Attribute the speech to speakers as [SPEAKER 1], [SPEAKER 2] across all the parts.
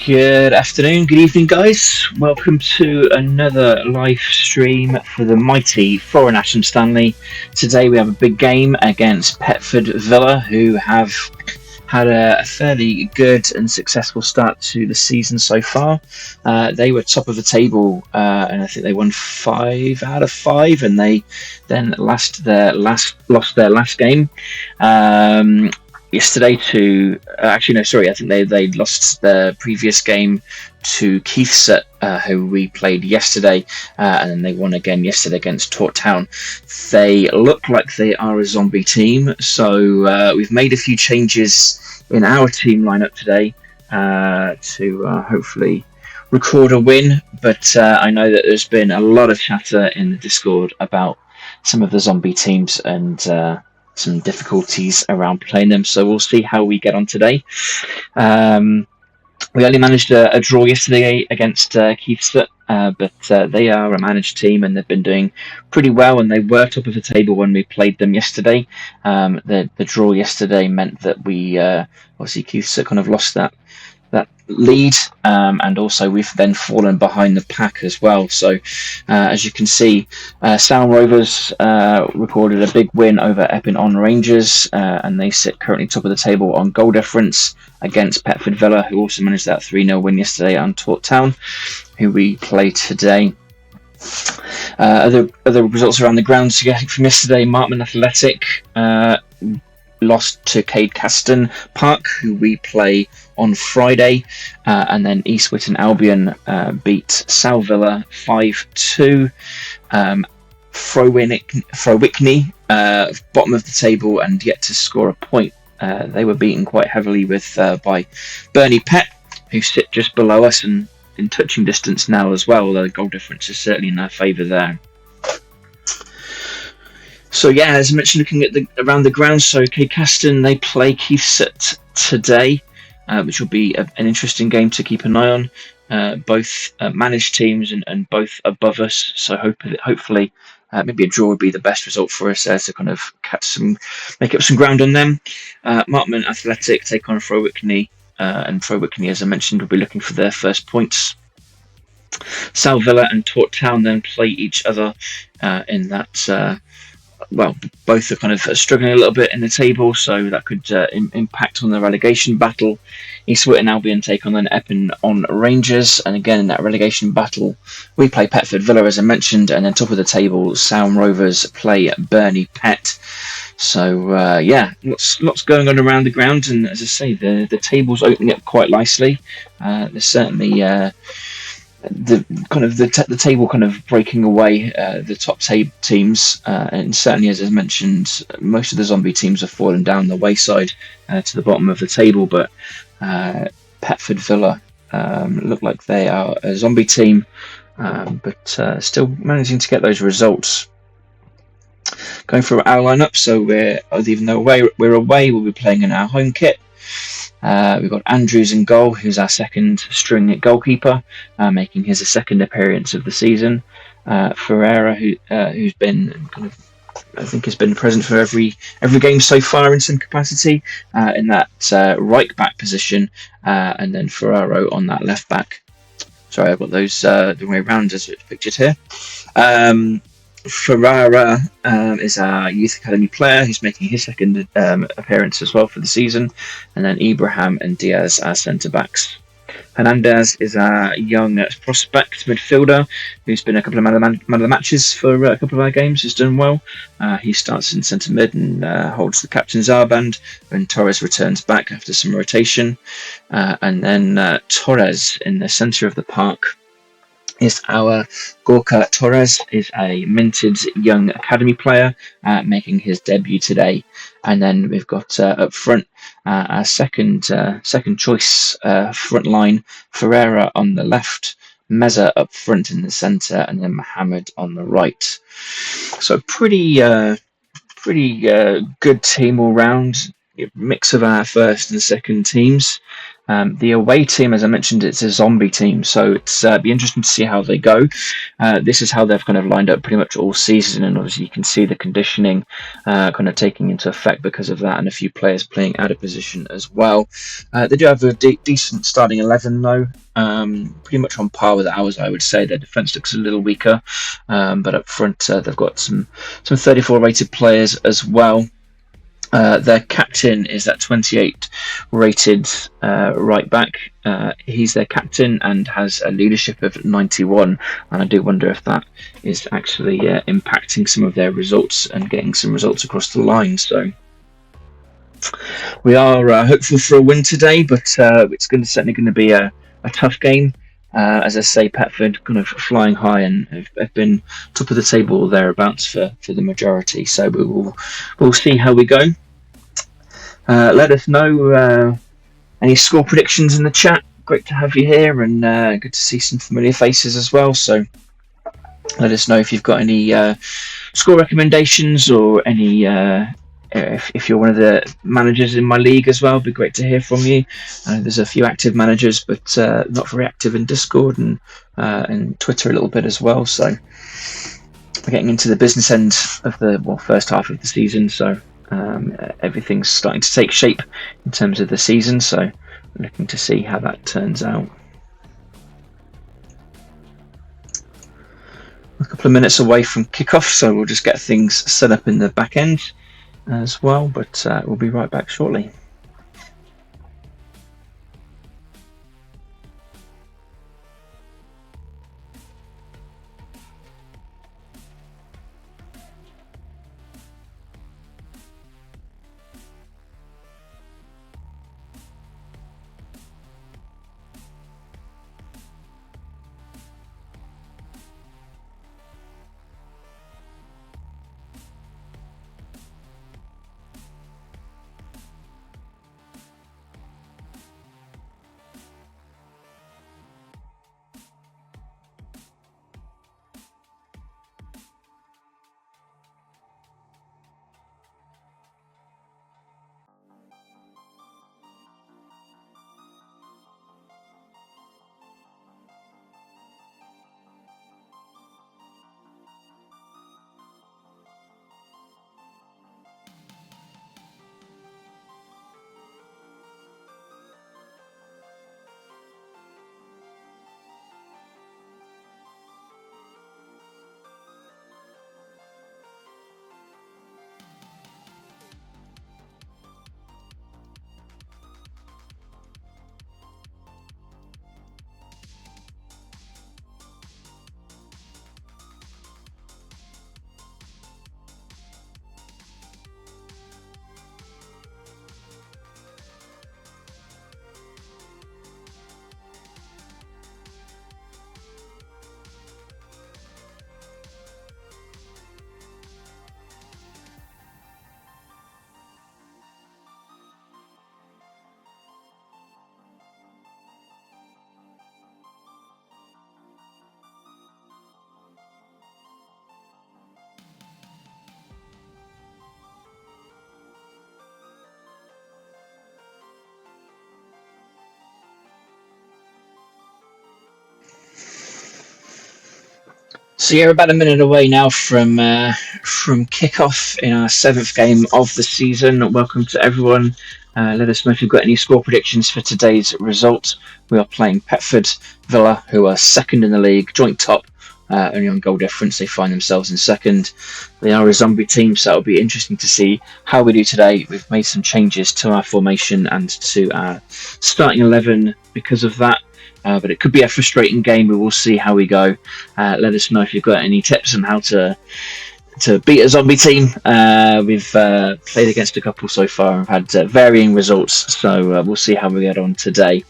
[SPEAKER 1] Good afternoon, good evening, guys. Welcome to another live stream for the mighty Foron-Asham Stanley. Today we have a big game against Petford Villa, who have had a fairly good and successful start to the season so far. They were top of the table, and I think they won 5 out of 5, and they then lost their last game. Yesterday to I think they lost their previous game to Keithset, who we played yesterday, and then they won again yesterday against Tort Town. They look like they are a zombie team, so we've made a few changes in our team lineup today to hopefully record a win, but I know that there's been a lot of chatter in the Discord about some of the zombie teams and some difficulties around playing them, so we'll see how we get on today. We only managed a draw yesterday against Keithset, but they are a managed team and they've been doing pretty well, and they were top of the table when we played them yesterday. The draw yesterday meant that we obviously Keithset kind of lost that lead, and also we've then fallen behind the pack as well. So as you can see, Sound Rovers recorded a big win over Epping on Rangers, and they sit currently top of the table on goal difference against Petford Villa, who also managed that 3-0 win yesterday on Tort Town, who we play today. Other results around the ground from yesterday: Martman Athletic lost to Cadecaston Park, who we play on Friday, and then East Witton Albion beat Sal Villa 5-2. Frowickley, bottom of the table and yet to score a point. They were beaten quite heavily by Bernie Pett, who sit just below us and in touching distance now as well, although the goal difference is certainly in their favour there. So yeah, as I mentioned, looking at around the ground, so Cadecaston, they play Keithset today, which will be an interesting game to keep an eye on. Both managed teams and both above us, so hopefully maybe a draw would be the best result for us there to kind of make up some ground on them. Martman Athletic take on Frowickley, and Frowickley, as I mentioned, will be looking for their first points. Sal Villa and Tort Town then play each other in that. Both are kind of struggling a little bit in the table, so that could impact on the relegation battle. East Witton Albion take on then Epping on Rangers, and again in that relegation battle we play Petford Villa, as I mentioned, and then top of the table Sound Rovers play Bernie Pett. So lots going on around the ground, and as I say, the table's opening up quite nicely. There's certainly the table kind of breaking away the top teams, and certainly, as I mentioned, most of the zombie teams have fallen down the wayside to the bottom of the table, but Petford Villa look like they are a zombie team, but still managing to get those results. Going through our lineup, so even though we're away, we'll be playing in our home kit. We've got Andrews in goal, who's our second string goalkeeper, making his second appearance of the season. Ferreira, who's been has been present for every game so far in some capacity in that right back position, and then Ferraro on that left back. Sorry, I've got those the way around as it's pictured here. Ferrara is our youth academy player who's making his second appearance as well for the season, and then Ibrahim and Diaz are centre backs. Hernandez is our young prospect midfielder who's been a couple of man of the matches for a couple of our games. Has done well. He starts in centre mid and holds the captain's armband when Torres returns back after some rotation, and then Torres in the centre of the park is our Gorka Torres, is a minted young academy player making his debut today. And then we've got up front our second choice front line, Ferreira on the left, Meza up front in the centre, and then Mohammed on the right. So pretty good team all round. mix of our first and second teams. The away team, as I mentioned, it's a zombie team, so it's be interesting to see how they go. This is how they've kind of lined up pretty much all season, and obviously you can see the conditioning kind of taking into effect because of that, and a few players playing out of position as well. They do have a decent starting 11 though, pretty much on par with ours, I would say. Their defence looks a little weaker, but up front they've got some 34 rated players as well. Their captain is that 28 rated right back. He's their captain and has a leadership of 91, and I do wonder if that is actually impacting some of their results and getting some results across the line. So we are hopeful for a win today, but it's certainly going to be a tough game. As I say, Petford kind of flying high and have been top of the table or thereabouts for the majority. So we'll see how we go. Let us know any score predictions in the chat. Great to have you here, and good to see some familiar faces as well. So let us know if you've got any score recommendations or any. If you're one of the managers in my league as well, it'd be great to hear from you. There's a few active managers, but not very active in Discord and Twitter a little bit as well. So we're getting into the business end of the first half of the season. So everything's starting to take shape in terms of the season. So looking to see how that turns out. A couple of minutes away from kickoff, so we'll just get things set up in the back end as well, but we'll be right back shortly. So you're about a minute away now from kickoff in our 7th game of the season. Welcome to everyone. Let us know if you've got any score predictions for today's result. We are playing Petford Villa, who are second in the league, joint top, only on goal difference. They find themselves in second. They are a zombie team, so it'll be interesting to see how we do today. We've made some changes to our formation and to our starting 11 because of that. But it could be a frustrating game. We will see how we go. Let us know if you've got any tips on how to beat a zombie team. We've played against a couple so far and had varying results. So we'll see how we get on today.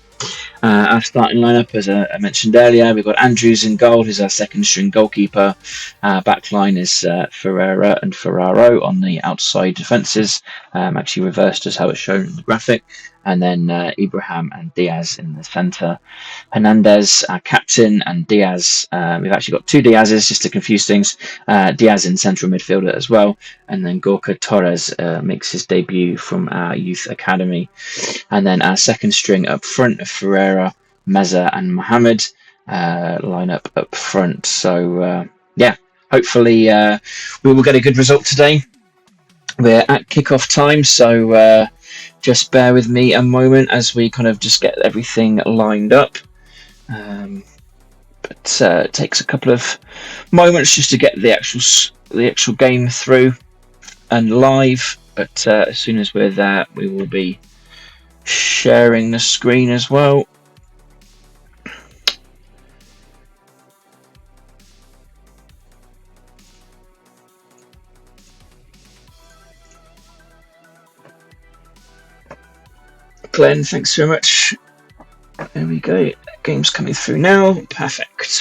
[SPEAKER 1] Our starting lineup, as I mentioned earlier, we've got Andrews in goal, who's our second string goalkeeper. Back line is Ferreira and Ferraro on the outside defences, actually reversed as how it's shown in the graphic. and then Ibrahim and Diaz in the centre. Hernandez, our captain, and Diaz. We've actually got two Diazes just to confuse things. Diaz in central midfielder as well, and then Gorka Torres makes his debut from our youth academy. And then our second string up front, Ferreira, Meza, and Mohammed line up front. So hopefully we will get a good result today. We're at kickoff time, so just bear with me a moment as we kind of just get everything lined up. But it takes a couple of moments just to get the actual game through and live. But as soon as we're there, we will be sharing the screen as well. Glenn, thanks so much. There we go. Game's coming through now. Perfect.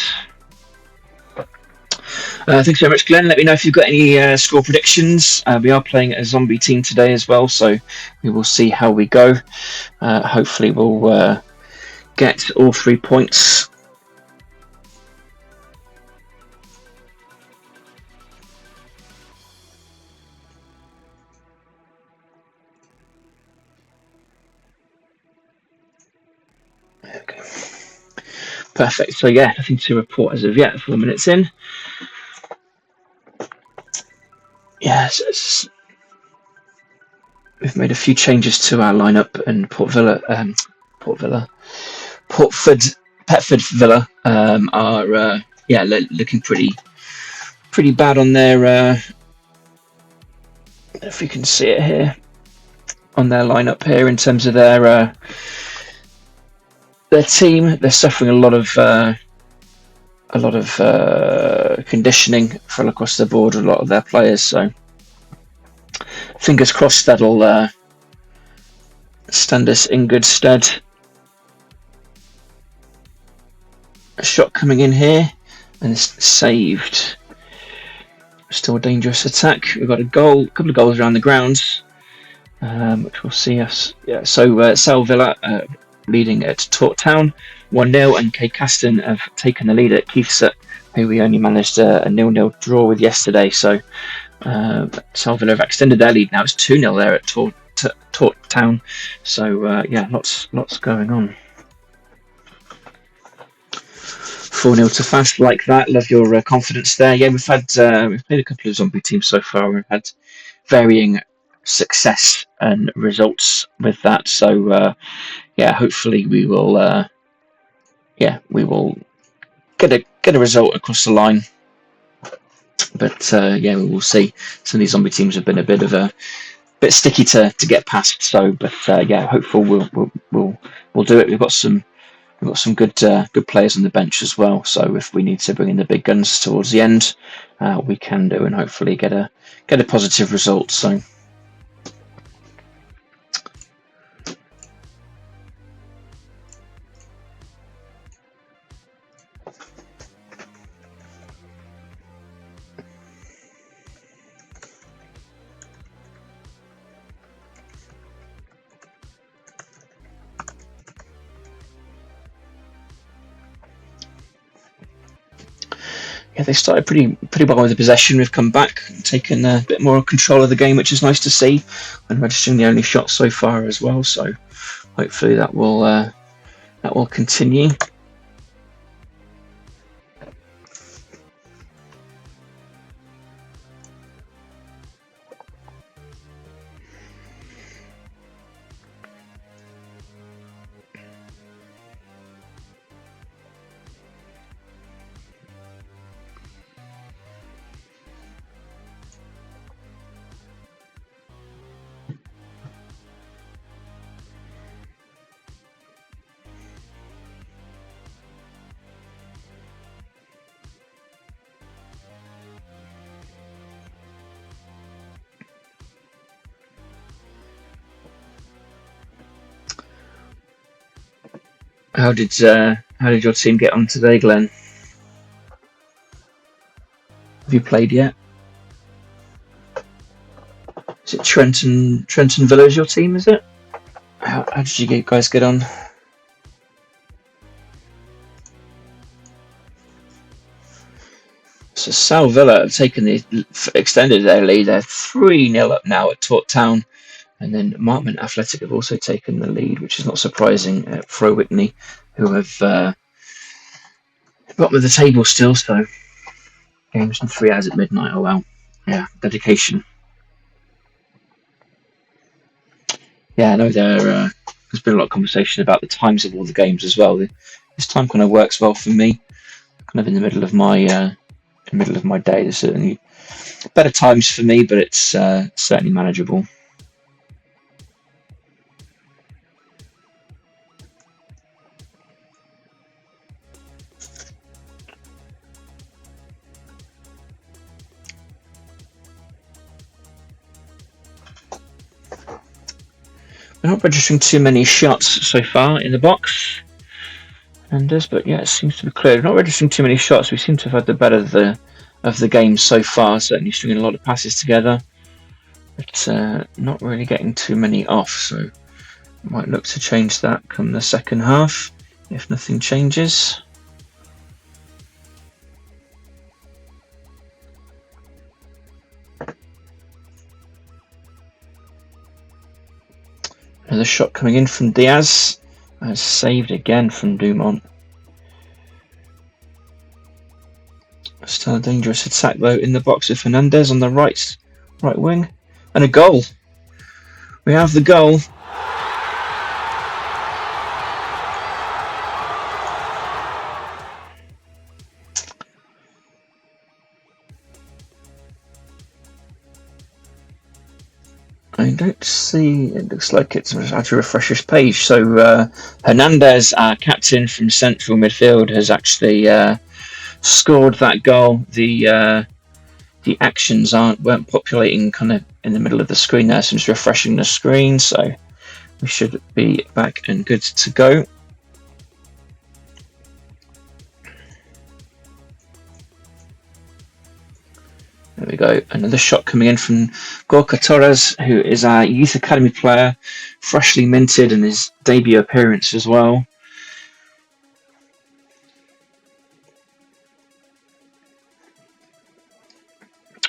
[SPEAKER 1] Thanks very much, Glenn. Let me know if you've got any score predictions. We are playing a zombie team today as well, so we will see how we go. Hopefully we'll get all 3 points. Okay. Perfect. So yeah, nothing to report as of yet. 4 minutes in. Yes, we've made a few changes to our lineup, and Petford Villa are looking pretty bad on their. If you can see it here on their lineup here in terms of their team, they're suffering a lot of conditioning from across the board. A lot of their players, so fingers crossed that'll stand us in good stead. A shot coming in here, and it's saved. Still a dangerous attack. We've got a couple of goals around the grounds, which will see us. Yeah, so Sal Villa leading at Tort Town 1-0, and Kay Caston have taken the lead at Keithset, who we only managed a 0-0 draw with yesterday. So Sal Villa have extended their lead now. It's 2-0 there at Tort Town. So lots going on. 4-0 to Fast, like that. Love your confidence there. Yeah, we've played a couple of zombie teams so far. We've had varying success and results with that. So hopefully we will get a result across the line. But we will see. Some of these zombie teams have been a bit sticky to get past. So, but hopeful we'll do it. We've got some good players on the bench as well. So if we need to bring in the big guns towards the end, we can do, and hopefully get a positive result. So. Yeah, they started pretty well with the possession. We've come back, taken a bit more control of the game, which is nice to see, and registering the only shot so far as well. So hopefully that will continue. How did your team get on today, Glenn? Have you played yet? Is it Trenton Villa is your team? Is it? how did you guys get on? So Sal Villa have extended their lead. They're 3-0 up now at Tort Town. And then Markman Athletic have also taken the lead, which is not surprising at Fro Whitney, who have bottom of the table still. So games in 3 hours at midnight. Oh well, yeah, dedication. Yeah, I know there's been a lot of conversation about the times of all the games as well. This time kind of works well for me. Kind of in the middle of my day. There's certainly better times for me, but it's certainly manageable. We're not registering too many shots so far in the box, but yeah, it seems to be clear. We're not registering too many shots. We seem to have had the better of the game so far. Certainly stringing a lot of passes together, but not really getting too many off. So might look to change that come the second half if nothing changes. Another shot coming in from Diaz. Saved again from Dumont. Still a dangerous attack though in the box with Fernandez on the right wing. And a goal. We have the goal. I don't see, it looks like it's I have to refresh this page. So Hernandez, our captain from central midfield, has actually scored that goal. The actions weren't populating kind of in the middle of the screen there, so I'm just refreshing the screen, so we should be back and good to go. There we go. Another shot coming in from Gorka Torres, who is our youth academy player, freshly minted in his debut appearance as well.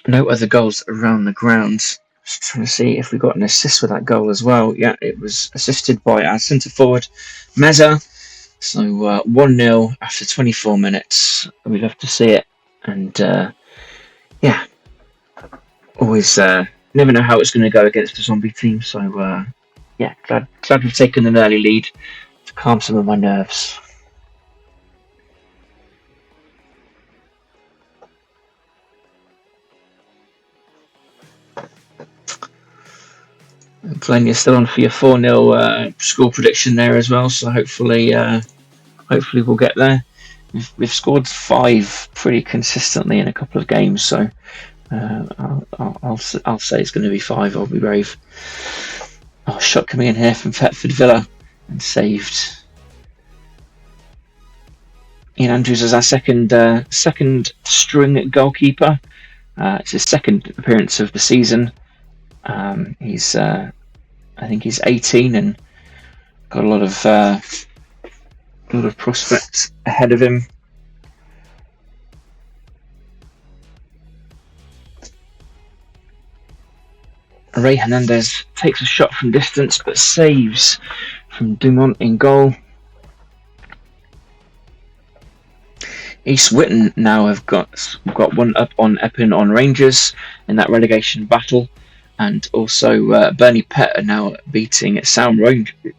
[SPEAKER 1] No other goals around the ground. Just trying to see if we got an assist with that goal as well. Yeah, it was assisted by our centre forward, Meza. So 1-0 after 24 minutes. We'd love to see it. And yeah, always never know how it's going to go against a zombie team. So yeah, glad we've taken an early lead to calm some of my nerves. Glenn, you're still on for your 4-0 score prediction there as well, so hopefully we'll get there. We've scored 5 pretty consistently in a couple of games, so I'll say it's going to be 5. I'll be brave. Oh, shot coming in here from Petford Villa and saved. Ian Andrews is our second string goalkeeper. It's his second appearance of the season. I think he's 18 and got a lot of prospects ahead of him. Ray Hernandez takes a shot from distance but saves from Dumont in goal. East Witten now have got one up on Epping on Rangers in that relegation battle. And also Bernie Pett are now beating Sarum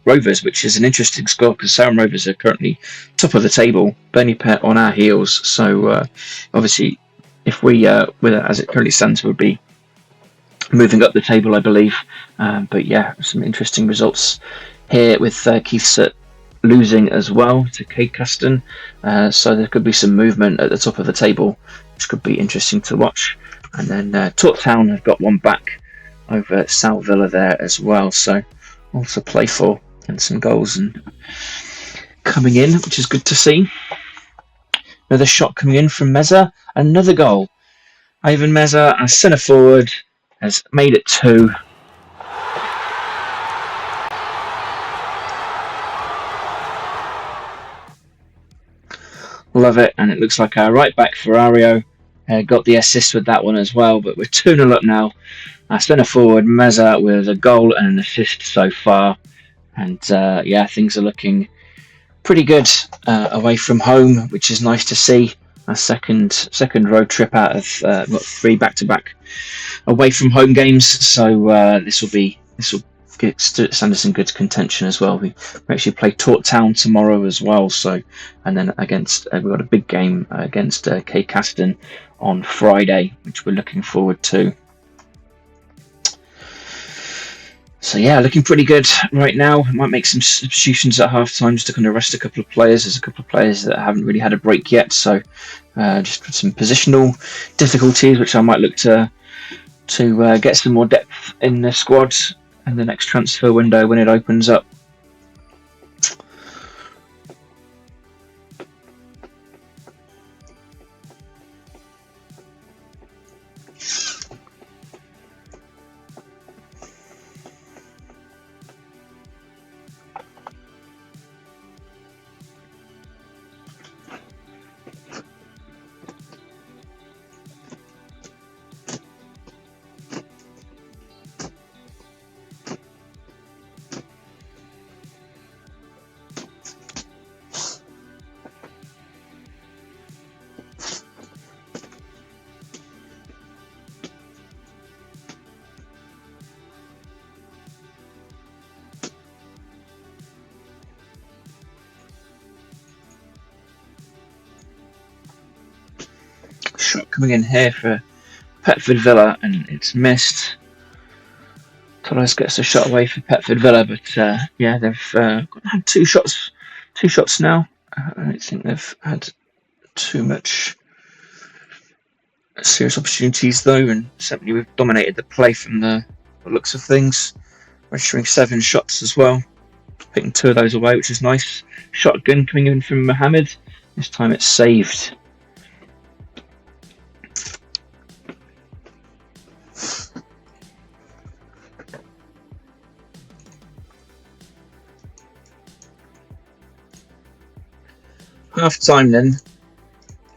[SPEAKER 1] Rovers, which is an interesting score because Sarum Rovers are currently top of the table. Bernie Pett on our heels. So obviously, if we, as it currently stands, would be moving up the table, I believe. But yeah, some interesting results here with Keithsett losing as well to Cadecaston. So there could be some movement at the top of the table, which could be interesting to watch. And then Tort Town have got one back over at Sal Villa there as well, so all to play for and some goals and coming in, which is good to see. Another shot coming in from Meza, another goal. Ivan Meza, our centre forward, has made it 2. Love it. And it looks like our right back Ferrario got the assist with that one as well. But we're 2-0 up now. Our centre forward Meza with a goal and an assist so far. And yeah, things are looking pretty good away from home, which is nice to see. Our second road trip out of 3 back-to-back away from home games. So this will stand us in good contention as well. We actually play Tort Town tomorrow as well. So, and then against we've got a big game against Caston on Friday, which we're looking forward to. So yeah, looking pretty good right now. I might make some substitutions at half time just to kind of rest a couple of players. There's a couple of players that haven't really had a break yet, so just with some positional difficulties, which I might look to get some more depth in the squad in the next transfer window when it opens up. Shot coming in here for Petford Villa, and it's missed. Torres gets a shot away for Petford Villa, but yeah, they've had two shots now. I don't think they've had too much serious opportunities though, and certainly we've dominated the play from the looks of things, registering 7 shots as well, picking 2 of those away, which is nice. Shotgun coming in from Mohammed. This time it's saved. Half time then.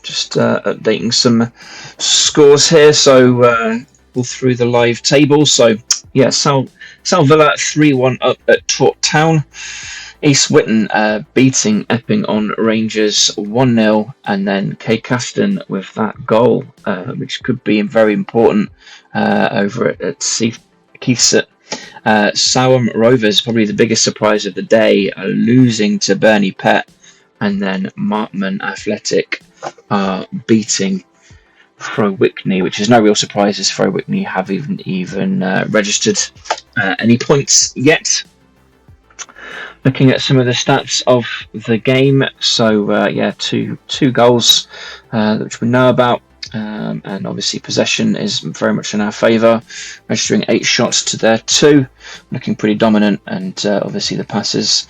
[SPEAKER 1] Just updating some scores here. So all through the live table. So yeah, Sal Villa 3-1 up at Tort Town. East Witten beating Epping on Rangers 1-0, and then Caston with that goal, which could be very important over at Keithset. Sarum Rovers, probably the biggest surprise of the day, losing to Burnley Pet, and then Markman Athletic beating Frowickney, which is no real surprise as Frowickney have even registered any points yet. Looking at some of the stats of the game, so yeah, two goals which we know about, and obviously possession is very much in our favour, registering 8 shots to their 2, looking pretty dominant, and obviously the passes,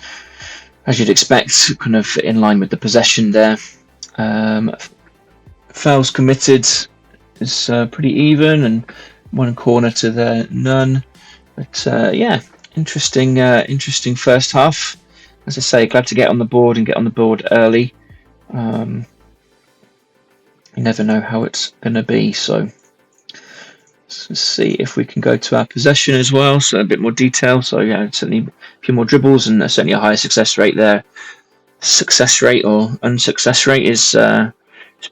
[SPEAKER 1] as you'd expect, kind of in line with the possession there. Fouls committed is pretty even, and 1 corner to their none, but yeah. Interesting first half. As I say, glad to get on the board and get on the board early. You never know how it's going to be, so let's see if we can go to our possession as well. So a bit more detail. So yeah, certainly a few more dribbles and certainly a higher success rate there. Success rate or unsuccess rate is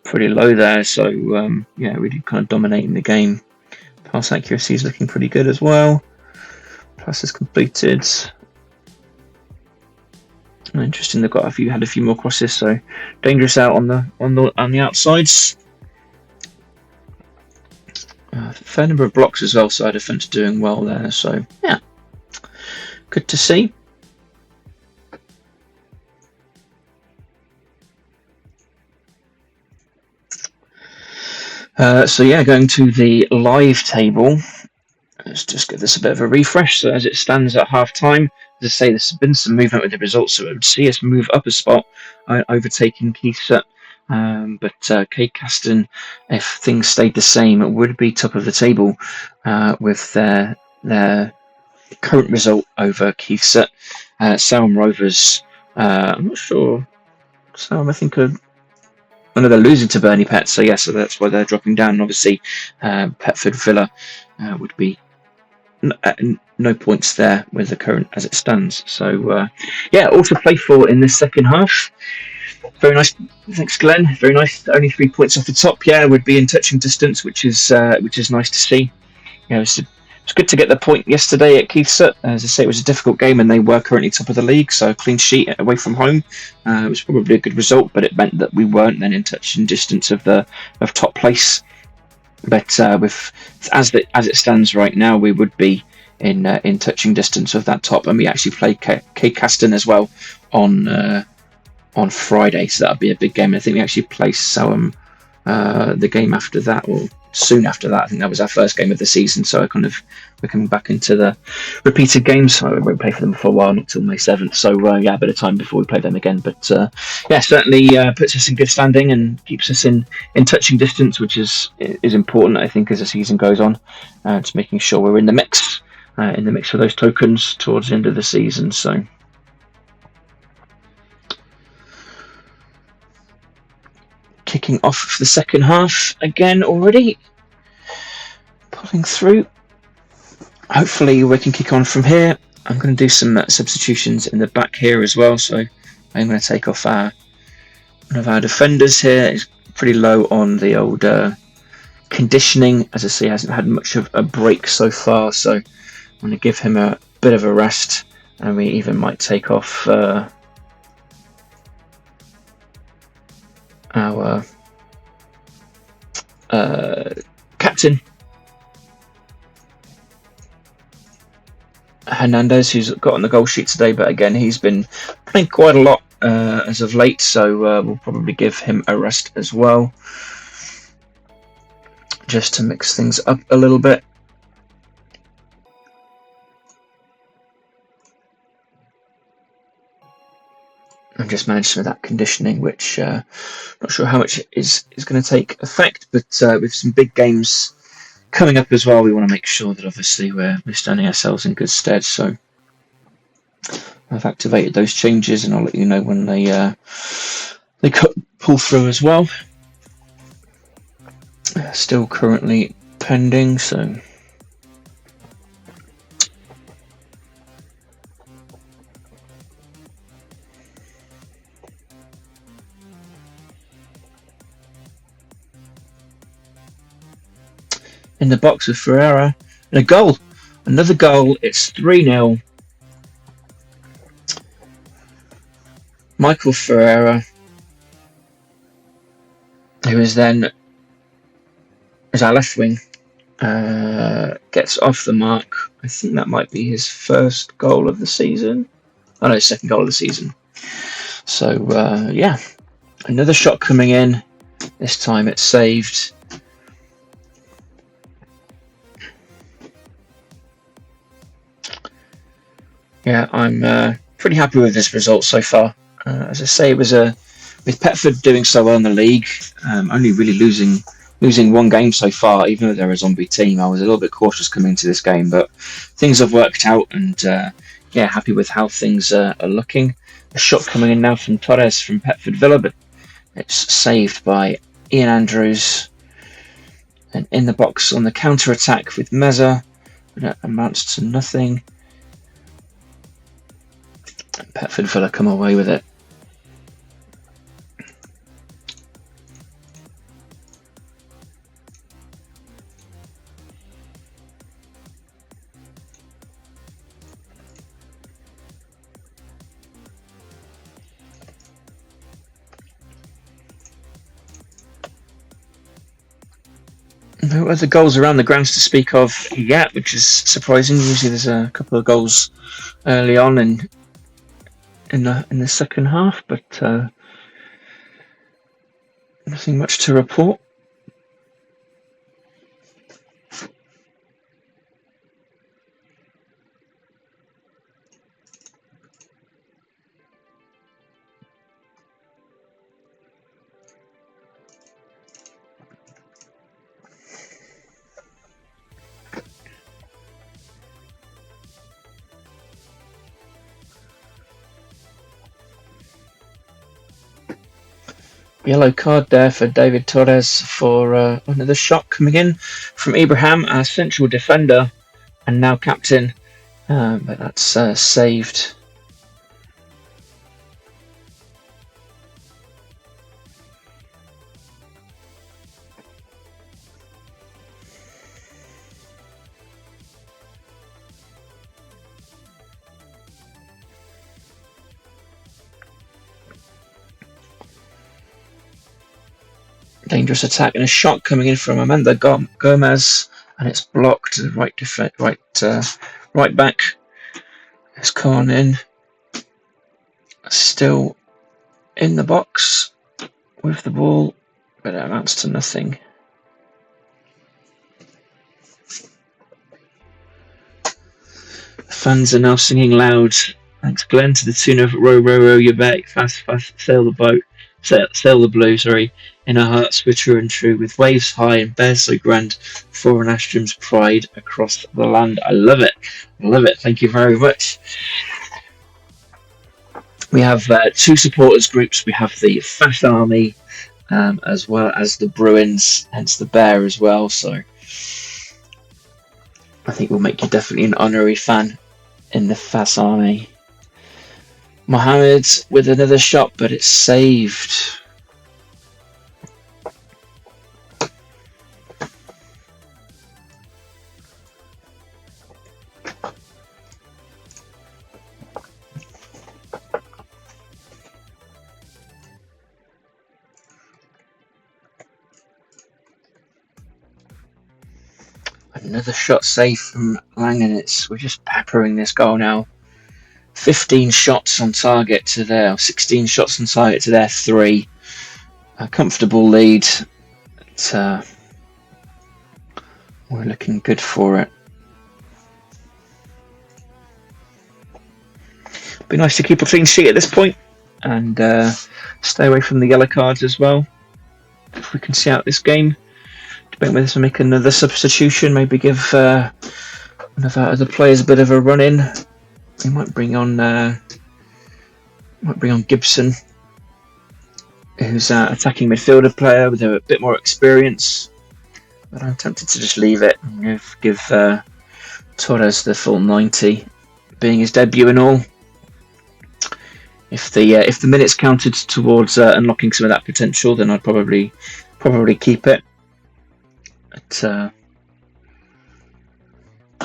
[SPEAKER 1] pretty low there. So yeah, really kind of dominating the game. Pass accuracy is looking pretty good as well. Passes completed. Interesting. They've got had a few more crosses, so dangerous out on the outsides. Fair number of blocks as well, so our defence doing well there. So yeah, good to see. So yeah, going to the live table. Let's just give this a bit of a refresh. So as it stands at half time, as I say, there's been some movement with the results, so it would see us move up a spot, overtaking Keithset. But Caston, if things stayed the same, would be top of the table with their current result over Keithset. Sarum Rovers, I'm not sure. Sarum, I think, are I know they're losing to Burnley Pet, so yeah, so that's why they're dropping down. And obviously, Petford Villa would be no points there with the current as it stands. So yeah, all to play for in this second half. Very nice, thanks, Glenn. Very nice. Only 3 points off the top. Yeah, would be in touching distance, which is nice to see. Yeah, it's good to get the point yesterday at Keithsett. As I say, it was a difficult game, and they were currently top of the league, so a clean sheet away from home was probably a good result. But it meant that we weren't then in touching distance of top place. But with as it stands right now, we would be in touching distance of that top, and we actually play Caston as well on Friday, so that'll be a big game. I think we actually play Salem the game after that, or soon after that. I think that was our first game of the season, so we're coming back into the repeated games. So we won't play for them for a while, not till May 7th. So yeah, a bit of time before we play them again. But yeah, certainly puts us in good standing and keeps us in touching distance, which is important, I think, as the season goes on. Just making sure we're in the mix for those tokens towards the end of the season. So. Kicking off the second half again already. Pulling through. Hopefully we can kick on from here. I'm going to do some substitutions in the back here as well. So I'm going to take off one of our defenders here. He's pretty low on the old conditioning. As I say, he hasn't had much of a break so far. So I'm going to give him a bit of a rest. And we even might take off our captain Hernandez, who's got on the goal sheet today, but again he's been playing quite a lot as of late, so we'll probably give him a rest as well, just to mix things up a little bit. I've just managed some of that conditioning, which not sure how much is going to take effect, but with some big games coming up as well, we want to make sure that obviously we're standing ourselves in good stead. So I've activated those changes, and I'll let you know when they pull through as well. Still currently pending, so. In the box with Ferreira, and a goal, another goal. It's 3-0. Michael Ferreira, who is then as our left wing, gets off the mark. I think that might be his first goal of the season. Oh no, second goal of the season. So yeah, another shot coming in. This time it's saved. Yeah, I'm pretty happy with this result so far. As I say, it was with Petford doing so well in the league, only really losing one game so far. Even though they're a zombie team, I was a little bit cautious coming into this game, but things have worked out, and yeah, happy with how things are looking. A shot coming in now from Torres from Petford Villa, but it's saved by Ian Andrews. And in the box on the counter attack with Meza, but it amounts to nothing. Petford Villa come away with it. No other goals around the grounds to speak of yet, which is surprising. Usually there's a couple of goals early on in the second half, but nothing much to report. Yellow card there for David Torres for another shot coming in from Ibrahim, our central defender and now captain. But that's saved. Dangerous attack and a shot coming in from Amanda Gomez, and it's blocked. Right back. It's gone in. Still in the box with the ball, but it amounts to nothing. Fans are now singing loud. Thanks, Glenn, to the tune of "Row, row, row your boat, fast, fast, sail the boat, sail the blue." Sorry, in our hearts we're true and true, with waves high and bears so grand. Foron-Ashram's pride across the land. I love it. I love it. Thank you very much. We have two supporters groups. We have the Fast Army, as well as the Bruins, hence the bear as well. So I think we'll make you definitely an honorary fan in the Fast Army. Mohammed with another shot, but it's saved. Another shot saved from Langen. We're just peppering this goal now. 15 shots on target to their 16 shots on target to their 3. A comfortable lead. We're looking good for it. Be nice to keep a clean sheet at this point and stay away from the yellow cards as well. If we can see out this game. Debate whether to make another substitution, maybe give one of our other players a bit of a run in. We might bring on Gibson, who's an attacking midfielder player with a bit more experience. But I'm tempted to just leave it and give Torres the full 90, being his debut and all. If the minutes counted towards unlocking some of that potential, then I'd probably keep it. But I'm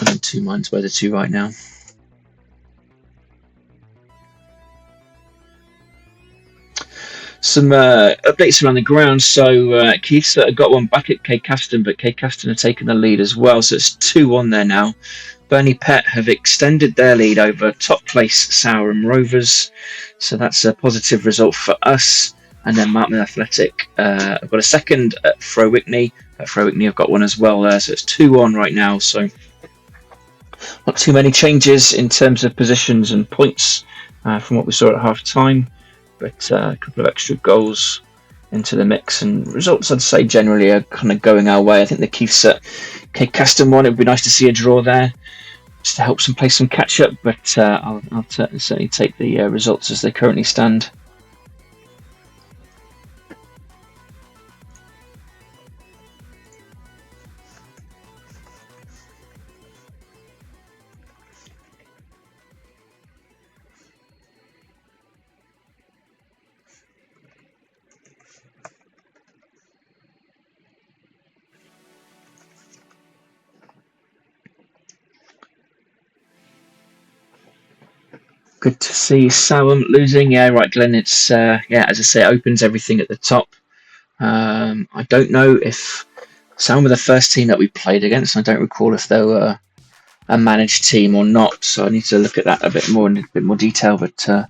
[SPEAKER 1] in two minds where the two right now. Some updates around the ground. So Keith's got one back at Caston, but Caston have taken the lead as well. So it's 2-1 there now. Burnley Pet have extended their lead over top place Sarum Rovers. So that's a positive result for us. And then Martman Athletic have got a second at Frowickley. Frowickley have got one as well there. So it's 2-1 right now. So not too many changes in terms of positions and points from what we saw at half time. But a couple of extra goals into the mix, and results I'd say generally are kind of going our way. I think the Keiths at Caston one, it would be nice to see a draw there just to help some play some catch up, but I'll certainly take the results as they currently stand. Good to see Sarum losing. Yeah, right, Glenn. It's as I say, it opens everything at the top. I don't know if Sarum were the first team that we played against. I don't recall if they were a managed team or not. So I need to look at that a bit more in a bit more detail. But I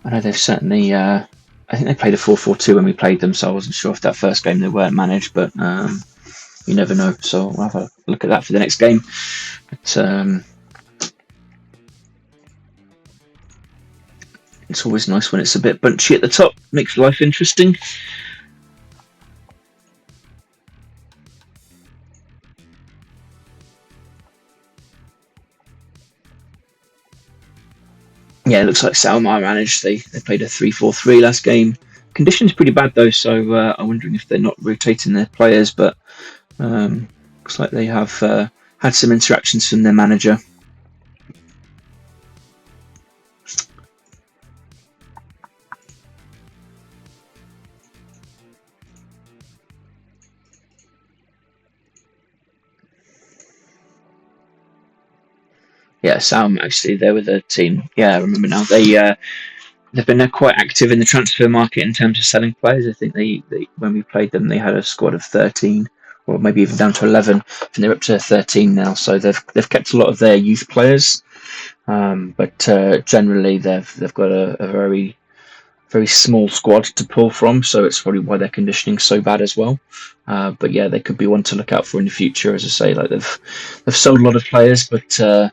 [SPEAKER 1] know they've certainly. I think they played a 4-4-2 when we played them. So I wasn't sure if that first game they weren't managed, but you never know. So I'll have a look at that for the next game. But it's always nice when it's a bit bunchy at the top. Makes life interesting. Yeah, it looks like Salmar managed. They played a 3-4-3 last game. Conditions pretty bad though, so I'm wondering if they're not rotating their players, but looks like they have had some interactions from their manager. Yeah, Sam, actually, they were the team. Yeah, I remember now. They've been quite active in the transfer market in terms of selling players. I think they when we played them, they had a squad of 13, or maybe even down to 11, and they're up to 13 now. So they've kept a lot of their youth players, but generally they've got a very small squad to pull from. So it's probably why their conditioning's so bad as well. But yeah, they could be one to look out for in the future. As I say, like they've sold a lot of players, but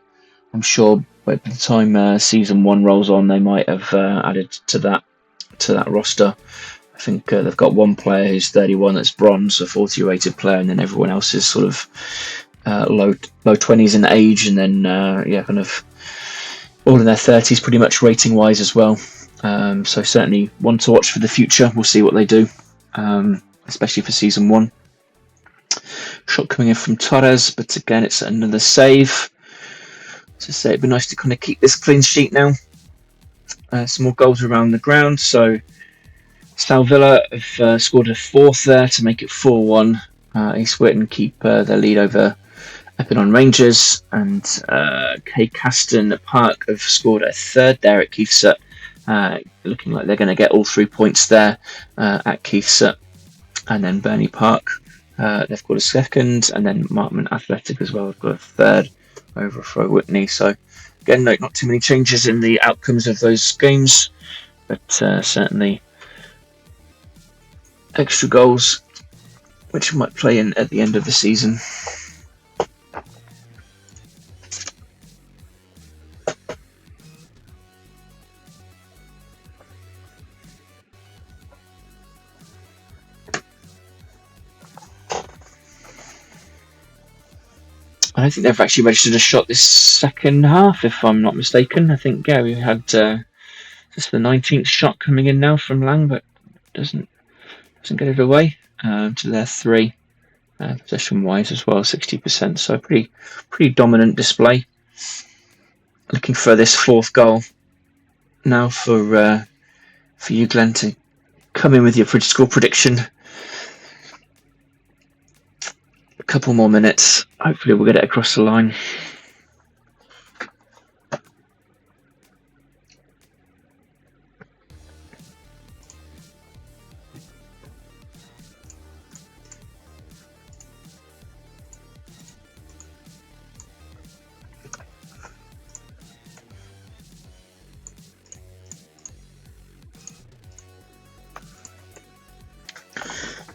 [SPEAKER 1] I'm sure by the time season 1 rolls on, they might have added to that roster. I think they've got one player who's 31 that's bronze, a 40 rated player, and then everyone else is sort of low 20s in age, and then kind of all in their 30s pretty much rating wise as well. So certainly one to watch for the future. We'll see what they do, especially for season 1. Shot coming in from Torres, but again it's another save. To say it'd be nice to kind of keep this clean sheet now. Some more goals around the ground. So Sal Villa have scored a 4th there to make it 4-1. East Witten keep their lead over Epidon Rangers, and Caston Park have scored a 3rd there at Keithsett. Looking like they're going to get all 3 points there at Keithsett. And then Burnley Park, they've got a 2nd, and then Markman Athletic as well have got a 3rd over Foron-Whitney. So again, not too many changes in the outcomes of those games, but certainly extra goals which might play in at the end of the season. I don't think they've actually registered a shot this second half, if I'm not mistaken. I think we had just the 19th shot coming in now from Lang, but doesn't get it away to their 3 possession wise as well, 60%. So pretty dominant display. Looking for this 4th goal now for you, Glenn, to come in with your score prediction. A couple more minutes. Hopefully we'll get it across the line.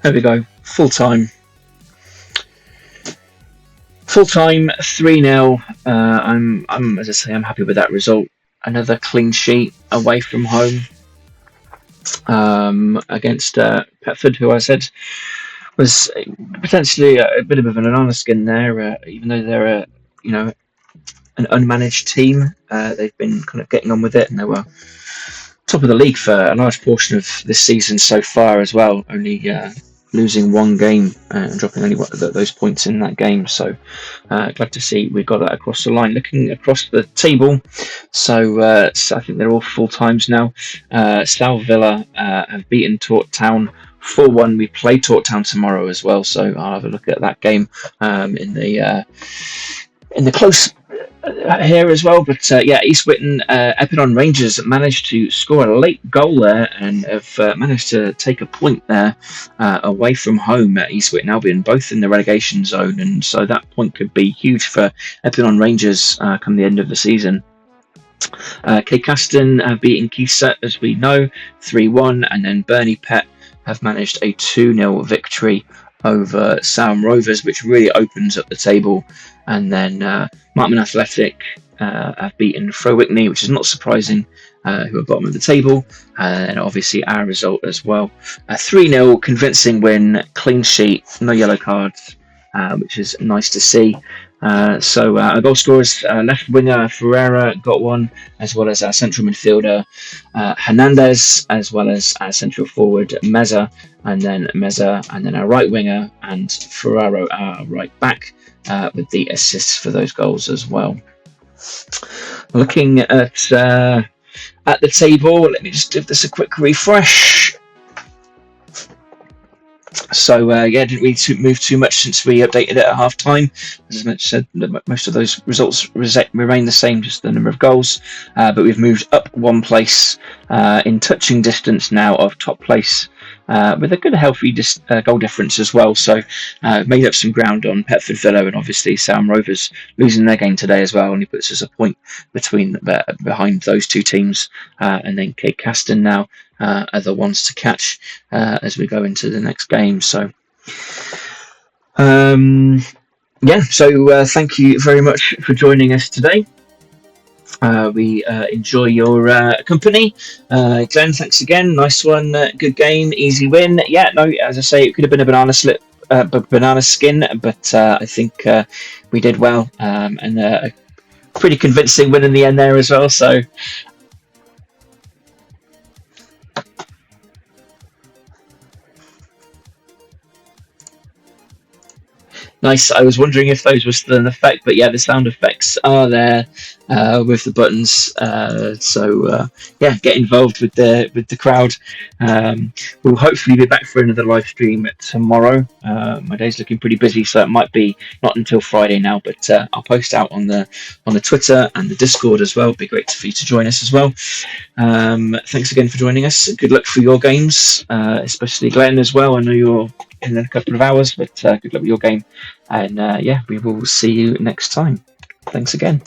[SPEAKER 1] There we go. Full time, 3-0. I'm as I say, I'm happy with that result. Another clean sheet away from home against Petford, who I said was potentially a bit of an banana skin there. Even though they're an unmanaged team, they've been kind of getting on with it, and they were top of the league for a large portion of this season so far as well. Only losing 1 game and dropping only those points in that game. So glad to see we got that across the line. Looking across the table, so I think they're all full times now. Sal Villa have beaten Tort Town 4-1. We play Tort Town tomorrow as well, so I'll have a look at that game in the close here as well. But East Witten, Epidon Rangers managed to score a late goal there and have managed to take a point there away from home at East Witten Albion, both in the relegation zone, and so that point could be huge for Epidon Rangers come the end of the season. Caston have beaten Keithsett, as we know, 3-1, and then Burnley Pet have managed a 2-0 victory over Sarum Rovers, which really opens up the table. And then Markman Athletic have beaten Foron-Whitney, which is not surprising, who are bottom of the table. And obviously our result as well. A 3-0 convincing win, clean sheet, no yellow cards, which is nice to see. So our goal scorers, left winger Ferreira got one, as well as our central midfielder Hernandez, as well as our central forward Meza, and then our right winger and Ferraro, our right back, with the assists for those goals as well. Looking at the table, let me just give this a quick refresh. So didn't really move too much since we updated it at half time. As I said, most of those results remain the same, just the number of goals. But we've moved up one place in touching distance now of top place, with a good healthy goal difference as well. So made up some ground on Petford Villa, and obviously Sam Rovers losing their game today as well only puts us a point behind those two teams, and then Cape Caston now are the ones to catch as we go into the next game. So thank you very much for joining us today. We enjoy your company. Glenn, thanks again. Nice one. Good game. Easy win. Yeah, no, as I say, it could have been a banana skin, but I think we did well, and a pretty convincing win in the end there as well. So nice. I was wondering if those were still in effect, but yeah, the sound effects are there with the buttons. Get involved with the crowd. We'll hopefully be back for another live stream tomorrow. My day's looking pretty busy, so it might be not until Friday now. But I'll post out on the Twitter and the Discord as well. It'd be great for you to join us as well. Thanks again for joining us. Good luck for your games, especially Glenn as well. I know you're in a couple of hours, but good luck with your game. And we will see you next time. Thanks again.